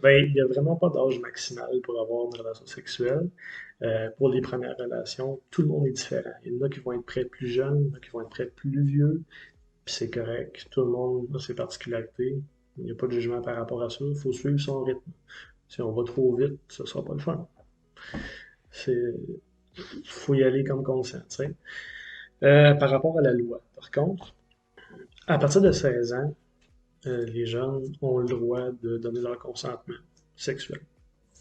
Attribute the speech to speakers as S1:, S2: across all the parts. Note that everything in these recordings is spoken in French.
S1: Ben, il n'y a vraiment pas d'âge maximal pour avoir une relation sexuelle. Pour les premières relations, tout le monde est différent. Il y en a qui vont être prêts plus jeunes, il y en a qui vont être prêts plus vieux, puis c'est correct. Tout le monde a ses particularités. Il n'y a pas de jugement par rapport à ça. Il faut suivre son rythme. Si on va trop vite, ce ne sera pas le fun. Il faut y aller comme conscient, tu sais. Par rapport à la loi, par contre, à partir de 16 ans, les jeunes ont le droit de donner leur consentement sexuel.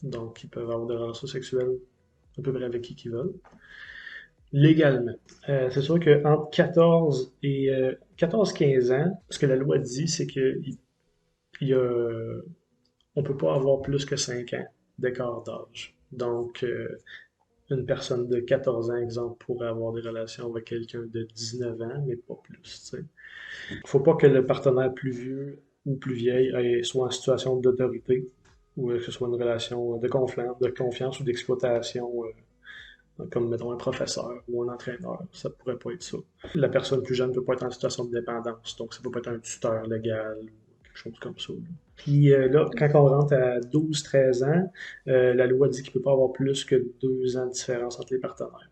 S1: Donc, ils peuvent avoir des relations sexuelles à peu près avec qui qu'ils veulent, légalement. C'est sûr qu'entre 14 et 14-15 ans, ce que la loi dit, c'est qu'il y a, on peut pas avoir plus que 5 ans d'écart d'âge. Donc, une personne de 14 ans, exemple, pourrait avoir des relations avec quelqu'un de 19 ans, mais pas plus. Il ne faut pas que le partenaire plus vieux ou plus vieille soit en situation d'autorité ou que ce soit une relation de confiance ou d'exploitation, comme mettons un professeur ou un entraîneur. Ça pourrait pas être ça. La personne plus jeune ne peut pas être en situation de dépendance, donc ça peut pas être un tuteur légal ou quelque chose comme ça. Puis là, quand on rentre à 12-13 ans, la loi dit qu'il ne peut pas avoir plus que 2 ans de différence entre les partenaires.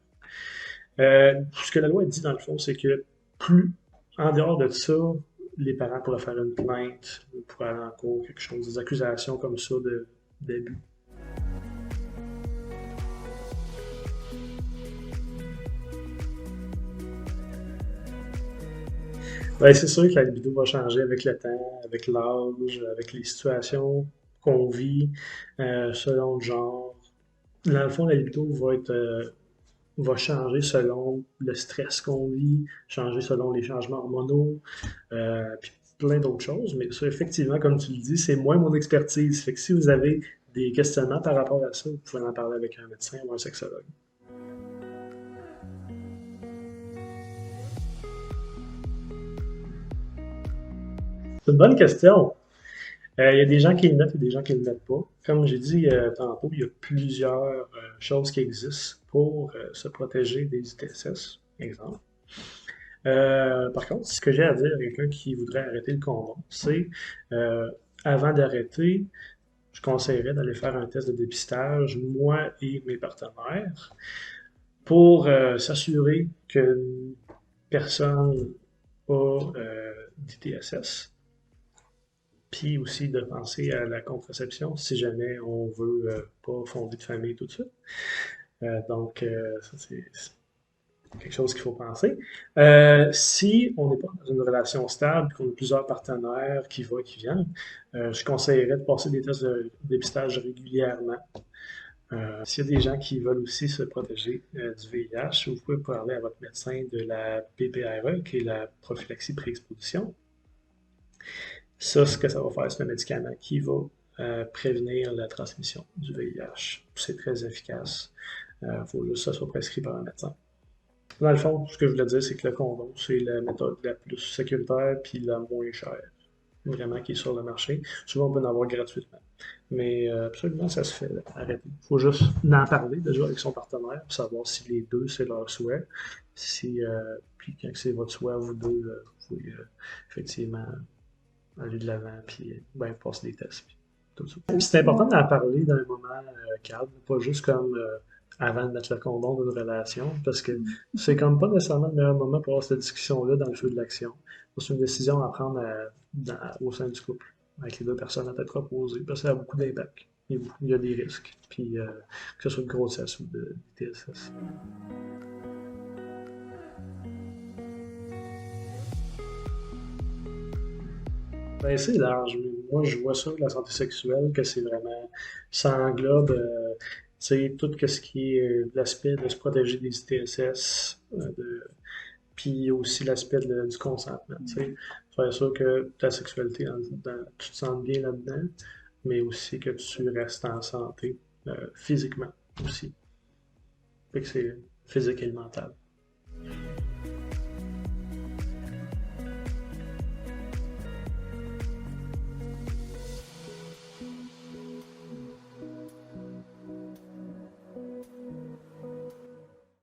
S1: Ce que la loi dit, dans le fond, c'est que plus, en dehors de ça, les parents pourraient faire une plainte, pourraient aller en cours, quelque chose, des accusations comme ça d'abus. Ben, c'est sûr que la libido va changer avec le temps, avec l'âge, avec les situations qu'on vit, selon le genre. Dans le fond, la libido va changer selon le stress qu'on vit, changer selon les changements hormonaux, puis plein d'autres choses. Mais ça, effectivement, comme tu le dis, c'est moins mon expertise. Fait que si vous avez des questionnements par rapport à ça, vous pouvez en parler avec un médecin ou un sexologue. C'est une bonne question. Il y a des gens qui le mettent et des gens qui ne le mettent pas. Comme j'ai dit tantôt, il y a plusieurs choses qui existent pour se protéger des ITSS, exemple. Par contre, ce que j'ai à dire à quelqu'un qui voudrait arrêter le condom, c'est euh, avant d'arrêter, je conseillerais d'aller faire un test de dépistage, moi et mes partenaires, pour s'assurer que personne a d'ITSS. Puis aussi de penser à la contraception si jamais on veut pas fonder de famille tout de suite. Ça, c'est quelque chose qu'il faut penser. Si on n'est pas dans une relation stable, qu'on a plusieurs partenaires qui vont et qui viennent, je conseillerais de passer des tests de dépistage régulièrement. S'il y a des gens qui veulent aussi se protéger du VIH, vous pouvez parler à votre médecin de la PPRE, qui est la prophylaxie pré-exposition. Ça, ce que ça va faire, c'est un médicament qui va prévenir la transmission du VIH. C'est très efficace. Il faut juste que ça soit prescrit par un médecin. Dans le fond, ce que je voulais dire, c'est que le condom, c'est la méthode la plus sécuritaire puis la moins chère, vraiment, qui est sur le marché. Souvent, on peut en avoir gratuitement. Mais absolument, ça se fait arrêter. Il faut juste en parler déjà avec son partenaire pour savoir si les deux, c'est leur souhait. Puis quand c'est votre souhait à vous deux, vous pouvez effectivement aller de l'avant puis ben, passer des tests. Puis tout ça. C'est important d'en parler dans un moment calme, pas juste comme avant de mettre le condom d'une relation, parce que c'est comme pas nécessairement le meilleur moment pour avoir cette discussion-là dans le feu de l'action. C'est une décision à prendre au sein du couple, avec les deux personnes à tête reposée, parce que ça a beaucoup d'impact. Il y a des risques, puis que ce soit de grossesse ou de TSS. Ben, c'est large, mais moi je vois ça, la santé sexuelle, que c'est vraiment, ça englobe tout ce qui est l'aspect de se protéger des ITSS, puis aussi l'aspect du consentement. Faire sûr que ta sexualité, tu te sens bien là-dedans, mais aussi que tu restes en santé physiquement aussi. Fait que c'est physique et mental.